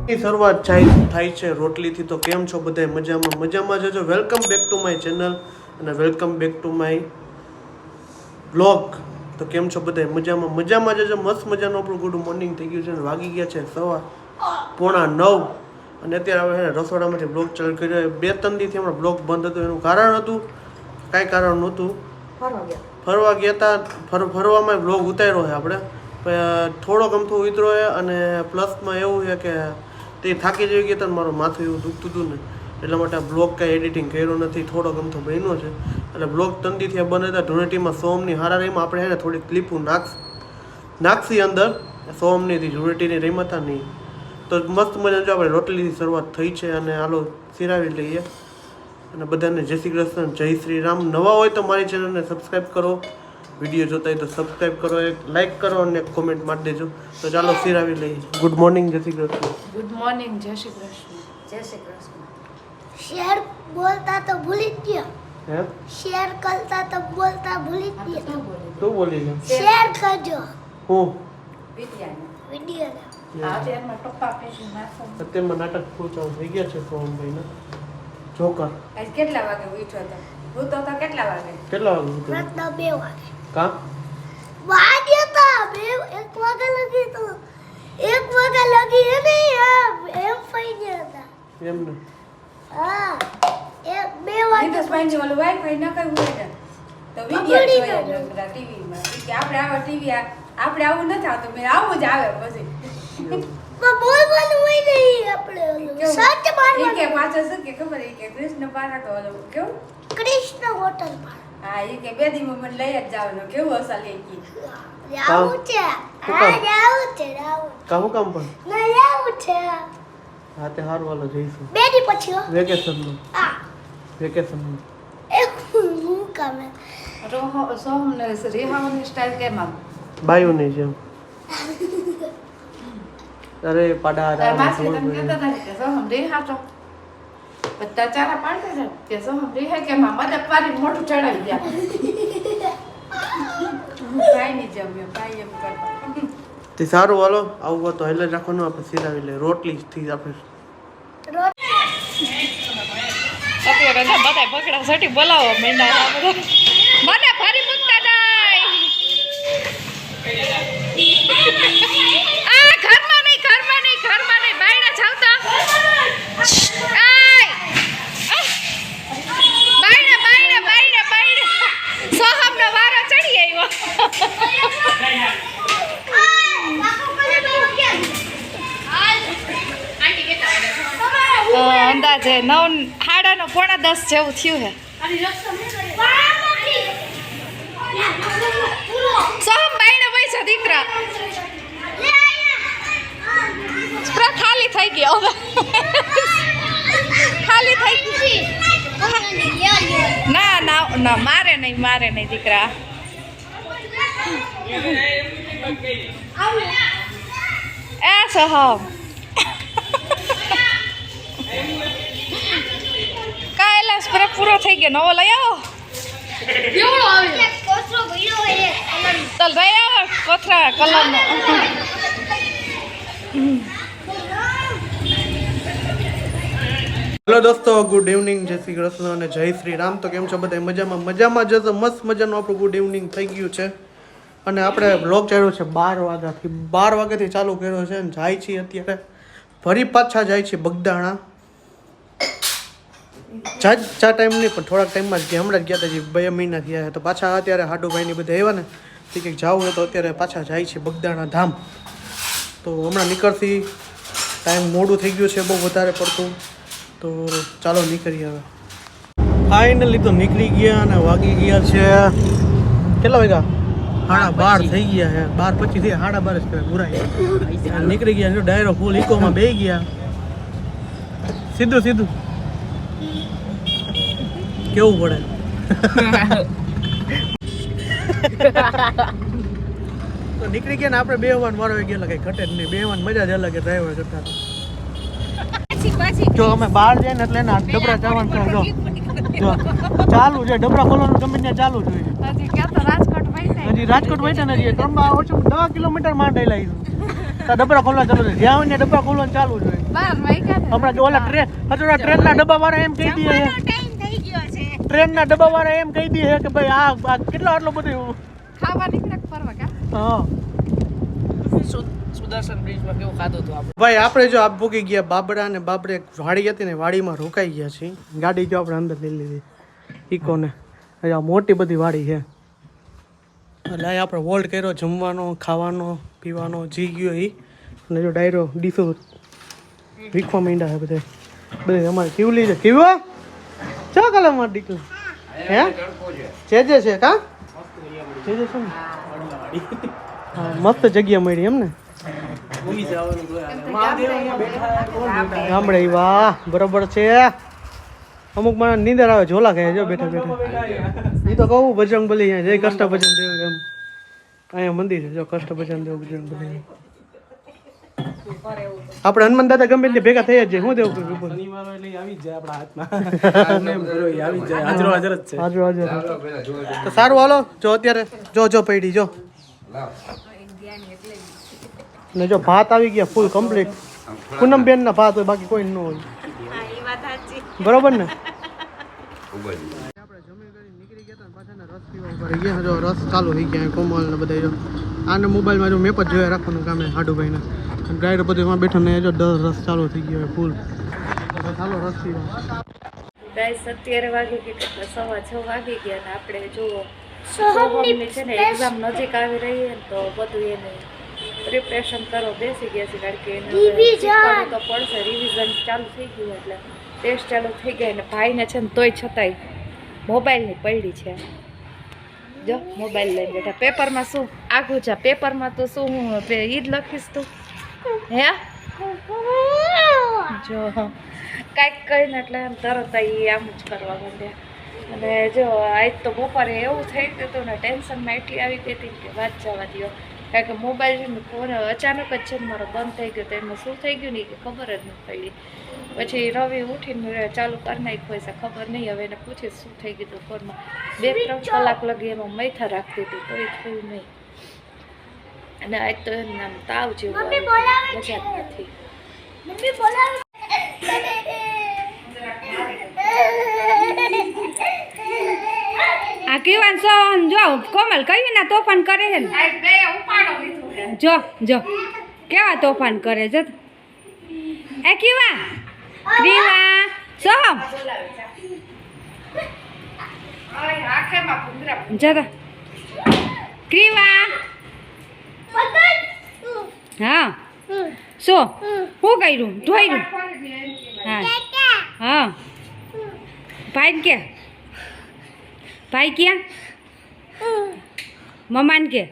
શરૂઆત થાય છે રોટલીથી. તો કેમ છો બધા? મજામાં જજો. Welcome back to my channel અને welcome back to my blog. તો કેમ છો બધા? મજામાં જજો. મસ્ત મજાનું આપણું ગુડ મોર્નિંગ થઈ ગયું છે અને વાગી ગયા છે 8:45 અને અત્યારે હવે રસોડામાંથી બ્લોગ ચાલુ કર્યો. 2-3 દીથી હમણાં બ્લોગ બંધ હતો. એનું કારણ હતું, કાંઈ કારણ નહોતું, ફરવા ગયા હતા. ફરવામાં બ્લોગ ઉતાર્યો છે આપણે, થોડો ગમતો ઉતરો છે અને પ્લસમાં એવું છે કે તે થાકી જઈ ગયા હતા ને મારું માથું એવું દુખતું હતું ને એટલા માટે બ્લોગ કાંઈ એડિટિંગ કર્યો નથી. થોડો ગમતો બન્યો છે એટલે બ્લોગ 3 દીથી બંધ હતા. ધૂળેટીમાં સોમની હારા રહીમાં આપણે એને થોડી ક્લિપો નાખશી અંદર. સોમની ધૂળેટીની રહીમાં હતા નહીં તો મસ્ત મજાનું આપણે રોટલીની શરૂઆત થઈ છે અને હાલો સિરાવી લઈએ. અને બધાને જય શ્રી કૃષ્ણ, જય શ્રી રામ. નવા હોય તો મારી ચેનલને સબસ્ક્રાઈબ કરો, વિડીયો જોતા હોય તો સબસ્ક્રાઈબ કરો, એક લાઈક કરો અને એક કોમેન્ટ મારી દેજો. તો ચાલો સિરાવી લઈએ. ગુડ મોર્નિંગ, જય શ્રી કૃષ્ણ. ગુડ મોર્નિંગ, જય શ્રી કૃષ્ણ. જય શ્રી કૃષ્ણ. શેર બોલતા તો ભૂલી જ ગયો. હે શેર કરતા તો બોલતા ભૂલી જ ગયો. તું બોલી ગયો. શેર કરજો હું વિડિયો. અત્યારમાં ટપ્પા પેશી નાખો. અત્યારમાં નાટક પૂછાવ થઈ ગયા છે સોમભાઈના જોકર. આજ કેટલા વાગે ઉઠ્યો હતો? હું તો કેટલા વાગે રાતના 2 વાગે. કા વાગ્યા તા 1 વાગે લગી તો 1 વાગે લગી એને એમ ફઈ ગયા હતા. એમ ને હા 2 વાગે નિતેશ ભાઈ ઓલું વાઈફાઈ ન કરવું હોય તો વિડિયો જોઈએ બધા ટીવીમાં કે આપણે આવા ટીવી આપણે આવું નથી આવતું. મેં આવું જ આવે પછી બોલવાનું હોય નહીં આપણે સચ મારવાનું. કે પાછો શું કે ખબર કે કૃષ્ણ પારા તો ઓલું કેવું કૃષ્ણ હોટલ પર. હા એ કે 2 દી મને લઈ જ જવાનું. કેવું અસલ એ કી આવું છે. હા આવું છે. કામ પણ નહીં આવું છે. હા તે હારું હાલો જઈશું 2 દી પછી વેકેશનમાં. હા વેકેશનમાં એક હું કામે સોમને રેહાવાની સ્ટાઈલ કેમ આમ બાયુની જેમ. અરે પાડા માસી તને કહેતા હતા કે સોહમ રેહા તો બધા ચારા પાડતા છે કે સોહમ રેહા કે માં મદદ પાડી મોઢું ચડાવી દે. કાઈ નહીં જમ્યો કાઈ એમ કરતા. તે સારું હાલો. આવું હોય તો હેલે રાખવાનું. આપણે સિરાવી લઈએ રોટલી થી આપણે. અત્યારે તો બધા પકડા સટી બોલાવો મેંડા મને ફરી મૂકતા નહીં. આ ઘરમાં નહીં બાયડા જાવતા. બાયડા સોહમનો વારો ચડી આવ્યો. અંદાજે 9:30 જેવું થયું હે. સોહમ બાયણે પૈસા દીકરા ખાલી થઈ ગયો. ખાલી થઈ ગઈ. ના મારે નહીં દીકરા. એ સોહમ કાયલા સ્પ્રે પૂરો થઈ ગયો. નવો લઈ આવો. ચાલ લઈ આવો કોથરા કલરનો. હેલો દોસ્તો, ગુડ ઇવનિંગ, જય શ્રી કૃષ્ણ અને જય શ્રી રામ. તો કેમ છો બધા? મજામાં જતો. મસ્ત મજાનું આપણું ગુડ ઇવનિંગ થઈ ગયું છે અને આપણે બ્લોગ ચાલ્યો છે 12 વાગ્યાથી ચાલુ કર્યો છે અને જાય છીએ અત્યારે ફરી પાછા જાય છે બગદાણા. ચા ટાઈમ નહીં પણ થોડાક ટાઈમમાં જ ગયા. હમણાં જ ગયા હતા 2 મહિના થયા તો પાછા અત્યારે હાડુભાઈની બધા આવ્યા ને તે કંઈક જવું હોય તો અત્યારે પાછા જાય છે બગદાણા ધામ. તો હમણાં નીકળતી ટાઈમ મોડું થઈ ગયું છે બહુ વધારે પડતું. તો ચાલો નીકળીએ હવે. ફાઇનલી તો નીકળી ગયા અને વાગી ગયા છે કેટલા વાગ્યા? 12:30 થઈ ગયા છે. 12:25 થી 12:30 જ કહેવાય પૂરા નીકળી ગયા. ડાયરો ફૂલ ઇકોમાં બેસી ગયા. સીધું કેવું પડે. તો નીકળી ગયા ને આપણે બેહવાનું વારો આવી ગયેલા. કઈ ઘટે જ નહીં. બેહવાની મજા જ અલગ ડ્રાઈવર કરતા. જો અમે બહાર જઈએ ને એટલે એના ડબરા ચાલવાનું છે. જો ચાલુ છે ડબરા ખોલવાનું ગમે ત્યાં ચાલુ જોઈએ. હજી રાજકોટ વૈતા ને 10 કિલોમીટર માંડ આવી. તો ડબ્બા ખોલવા ચાલુ છે. જ્યાં હોય ને ડબ્બા ખોલવાનું ચાલુ છે. 12 વાગ્યા ને. હમણાં જો ઓલા ટ્રેનના ડબ્બા વાળા એમ કહી દે છે. ટાઈમ થઈ ગયો છે. ટ્રેનના ડબ્બા વાળા એમ કહી દે છે કે ભાઈ આ કેટલો આટલો બધું ખાવા નીકળે ફરવા કા? હા સુદર્શન બ્રિજમાં કેવું ખાધું હતું આપણે. ભાઈ આપણે જો આપ ભૂગી ગયા બાબડા ને બાબરે એક વાડી હતી ને વાડીમાં રોકાઈ ગયા છીએ. ગાડી જો આપણે અંદર લઈ લીધી ઇકોને. આ મોટી બધી વાડી છે એટલે અહીં આપણે હોલ્ડ કર્યો જમવાનો ખાવાનો પીવાનો જી ગયો એ અને જો ડાયરો ડીસો વીખવા માંડ્યા છે બધે અમારે કેવલી છે કેવો ચો કલર માં દીકરી હે જે છે કા જે છે ને હા મસ્ત જગ્યા મળી એમ ને ગામડે વાહ બરોબર છે. અમુક મને નીંદર આવે ઝોલા ખાય જો બેઠા બેઠા એ તો કહું બજરંગ બલી જય કષ્ટ ભજન દેવ એમ અહીંયા મંદિર છે જો કષ્ટ ભજન દેવ બજરંગ બલી. આપણે હનુમાન દાદા ગમે એટલે ભેગા થઈ જ જાય. શું દેવું શનિવાર એટલે આવી જ જાય આપણા હાથમાં. આવી જ જાય હાજરો હાજર જ છે. હાજર હાજર તો સારું હાલો જો અત્યારે જો પૈડી જો ને જો ભાત આવી ગયા ફૂલ કમ્પ્લીટ. પૂનમબેન ના ભાત હોય બાકી કોઈ ન હોય. બરોબર ને આપણે જમી કરી નીકળી ગયા પાછા રસ પીવા ઉપર ગયા. જો રસ ચાલુ થઈ ગયા કોમલ ને બધા જો આને મોબાઈલમાં જો મેપ જ જોયા રાખવાનું કામે હાડુભાઈને ડ્રાઈવર બધું એમાં બેઠા ને જો રસ ચાલુ થઈ ગયો ફૂલ. ચાલો રસ પીવા. ગાઈસ 17 વાગે કે 6:15 વાગી ગયા ને આપણે જુઓ સોહમની છે ને એક્ઝામ નજીક આવી રહી છે તો બધું એને પ્રિપરેશન કરો બેસી ગયા છે કારણ કે એને શીખવાનું તો પડશે. રિવિઝન ચાલુ થઈ ગયું એટલે ટેસ્ટ ચાલુ થઈ ગયા ને ભાઈને છે ને તોય છતાંય મોબાઈલની પડી છે. જો મોબાઈલ લઈને બેઠા. પેપરમાં શું આગું છે પેપરમાં તો શું હું ઈ જ લખીશ તું હે જો કાંઈક કહીને એટલે એમ તરત એ આમ જ કરવા માંડ્યા. અને જો આજ તો બપોરે એવું થઈ ગયું હતું ને ટેન્શનમાં એટલી આવી ગઈ હતી કે વાત જવા દો. કારણ કે મોબાઈલ છે ને ફોન અચાનક જ છે ને મારો બંધ થઈ ગયો તો એમાં શું થઈ ગયું નહીં કે ખબર જ નથી પડી. પછી રવિ ઉઠીને ચાલુ કરી નાખ્યો છે ખબર નહીં. હવે એને પૂછીશ શું થઈ ગયું હતું ફોનમાં. 2-3 કલાક લગી એમાં મૈથા રાખતી હતી તોય થયું નહીં. અને આજ તો એમ નામ તાવ જેવું મજા નથી. આ કેવાન સોન જો કોમલ કઈ ના તોફાન કરે છે ને જો કેવા તોફાન કરે છે એ કેવા ક્રીવા સોહમ જરા ક્રીવા હા શું શું કર્યું ધોઈરું હા હા ભાઈ કે ભાઈ ક્યાં મમ્માને કે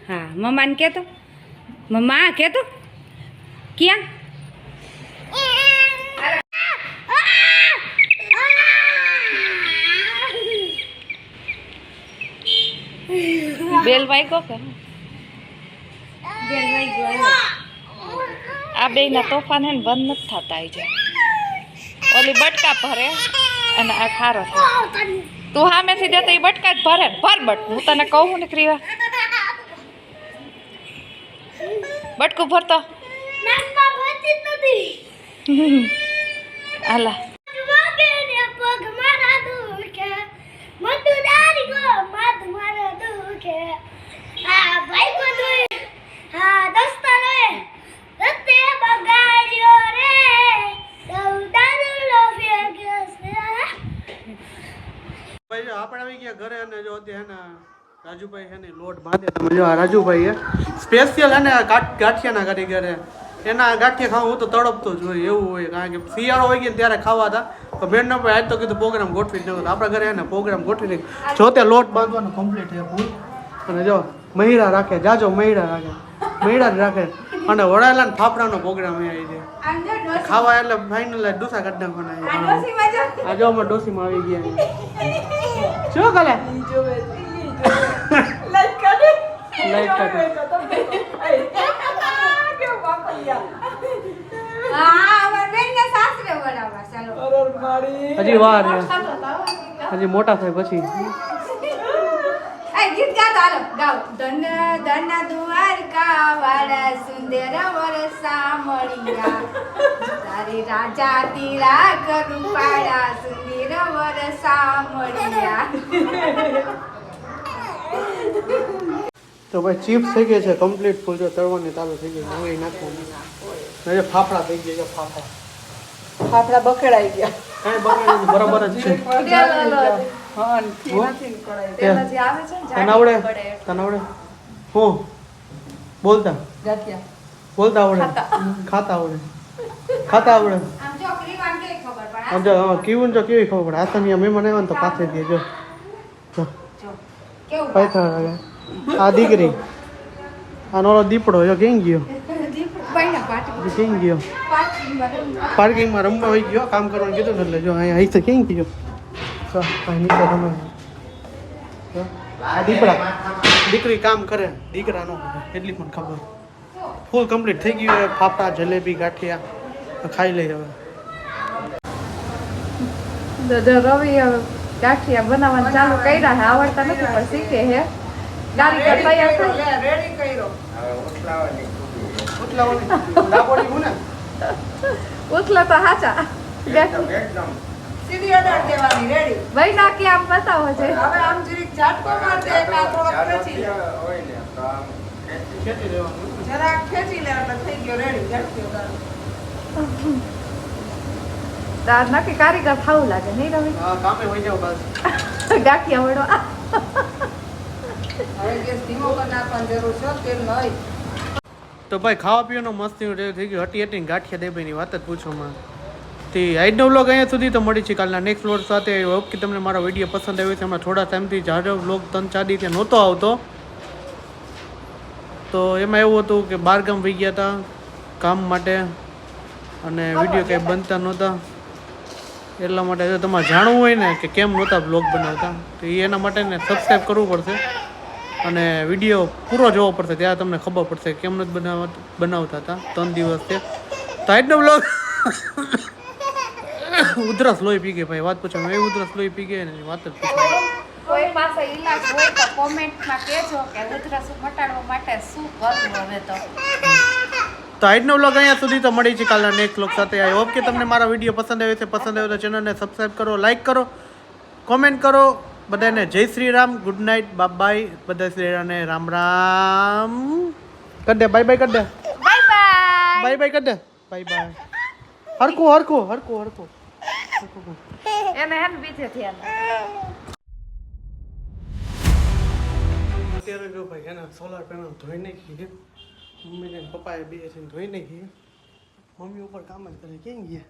હા મમ્માને કે તો મમ્મા કે તો ક્યાં બેલ વાગ્યો કે આ બેયના તોફાન હે ને બંધ નથી થતા આવી જાય. ઓલી બટકા ભરે અને આ ખારો થાય. તું સામેથી દેતો એ બટકા જ ભરે ભર બટ હું તને કહું ને ક્રીવા બટકું ભરતો હાલા આપણે આવી ગયા ઘરે અને જો અત્યારે રાજુભાઈ છે ને લોટ બાંધે. તમે જો આ રાજુભાઈ છે સ્પેશિયલ છે ને ગાંઠિયાના કારીગર એના ગાંઠિયા ખાવું હું તો તડપતો જ હોય એવું હોય. કારણ કે શિયાળો હોય ગયા ત્યારે ખાવા હતા તો બેનનો ભાઈ આજ તો કીધું પ્રોગ્રામ ગોઠવી જ નહોતો. આપણા ઘરે એને પ્રોગ્રામ ગોઠવી નાખ્યો. જો તે લોટ બાંધવાનો કમ્પ્લીટ છે ફૂલ. અને જો મહિરા રાખે જાજો મહિરા રાખે મહિરા જ રાખે અને વડાલા ને ફાફડાનો પ્રોગ્રામ આવી છે ખાવા એટલે ફાઇનલ ડોસા કાઢી નાખવાના. આ જો અમે ડોસીમાં આવી ગયા શું કરે લાઈટ કાઢે હજી વાર હજી મોટા થાય પછી ગીત ગાતો હાલો ગાઓ ધન ધન દ્વારકા વાળા સુંદર વરસા મળ્યા તારી રાજા તીરા કરું પાડા સુંદર વરસા મળ્યા. તો ભાઈ ચીપ્સ થઈ ગઈ છે કમ્પ્લીટ ફૂલ જો તળવાની ચાલુ થઈ ગઈ હવે નાખવાનું હવે ફાફડા થઈ ગયા છે ફાફડા આપણા બકડાઈ ગયા. કાંઈ બગાડ્યું બરાબર જ છે તેલ જે આવે છે ને તને આવડે તને આવડે હું બોલતા બોલતા આવડે ખાતા આવડે ખાતા આવડે આમ જો ક્રીવાન કે ખબર પડે આમ જો કેવું જો કેવી ખબર પડે આસાની મહેમાન આવ્યા ને તો પાથરી દે જો જો કેવું પાથરા લાગે આ દીકરી આ નોરો દીપડો જો કેમ ગયો ભાઈના પાટી કેમ ગયો પાર્કિંગમાં રમવા હોઈ ગયો કામ કરવાનું કીધું ને એટલે જો અહીંયા અહીં તો કેમ ગયો તો અહીં નીચે રમે જો આ દીકરી કામ કરે દીકરા નો એટલી પણ ખબર ફૂલ કમ્પ્લીટ થઈ ગયું હવે ફાફડા જલેબી ગાંઠિયા ખાઈ લઈ હવે રવિ ગાંઠિયા બનાવવાનું ચાલુ કર્યા હે આવડતા નથી પણ શીખે હે ગાડી કર તૈયાર થઈ રેડી કર્યો ઉથલા તો હાચા સીધી અડાડ દેવાની રેડી ભાઈ નાખી આમ બતાવો છે હવે આમ જરીક ઝાટકો માર દે એટલે થોડો ખેંચી લે જરાક ખેંચી લે એટલે થઈ ગયો રેડી ગાંઠિયો તાર નાખી કારીગર થાવું લાગે નહીં રવિ કામે હોઈ જાવ બસ ગાંઠિયા વડો હવે ગેસ ધીમો કરી નાખવાની જરૂર છે તેલ નહીં તો ભાઈ ખાવા પીવાનો મસ્તી થઈ ગયું હટી હટીને ગાંઠિયા દેભાઈની વાત જ પૂછવામાં તે આજનો વ્લોગ અહીંયા સુધી તો મળી છે કાલના નેક્સ્ટ વ્લોગ સાથે આઈ હોપ કે તમને મારો વિડીયો પસંદ આવ્યો છે હમણાં થોડા ટાઈમથી જાજો વ્લોગ 3-4 દી ત્યાં નહોતો આવતો તો એમાં એવું હતું કે બહાર ગામ વહી ગયા હતા કામ માટે અને વિડીયો કંઈ બનતા નહોતા એટલા માટે જો તમારે જાણવું હોય ને કે કેમ નહોતા વ્લોગ બનાવતા તો એના માટે ને સબસ્ક્રાઈબ કરવું પડશે અને વિડીયો પૂરો જોવો પડશે ત્યારે તમને ખબર પડશે કેમ નથી બનાવતા હતા 3 દિવસ છે તો આજનો વ્લોગ ઉધરસ લોહી પી ગઈ ભાઈ વાત પૂછો એ ઉધરસ લોહી પી ગઈ ને વાત જ પૂછો કોઈ પાસે ઈલાજ હોય તો કોમેન્ટમાં કહેજો કે ઉધરસ મટાડવા માટે શું કરવું હવે તો આજનો વ્લોગ અહીંયા સુધી તો મળી છે કાલના નેક્સ્ટ વ્લોગ સાથે આઈ હોપ કે તમને મારા વિડીયો પસંદ આવ્યો છે પસંદ આવ્યો તો ચેનલને સબસ્ક્રાઈબ કરો લાઈક કરો કોમેન્ટ કરો બધાને જય Shri Ram good night bye બધા શ્રીરામને રામ રામ કર દે બાય બાય કર દે બાય બાય બાય બાય કર દે બાય બાય હરકો હરકો હરકો હરકો એને હેન બીજે થયા અત્યારે જો ભાઈ એના સોલાર પેનલ ધોઈ નાખી છે મમ્મીને પપ્પાએ બે છે ધોઈ નાખી મમ્મી ઉપર કામ જ કરે કેમ ગયા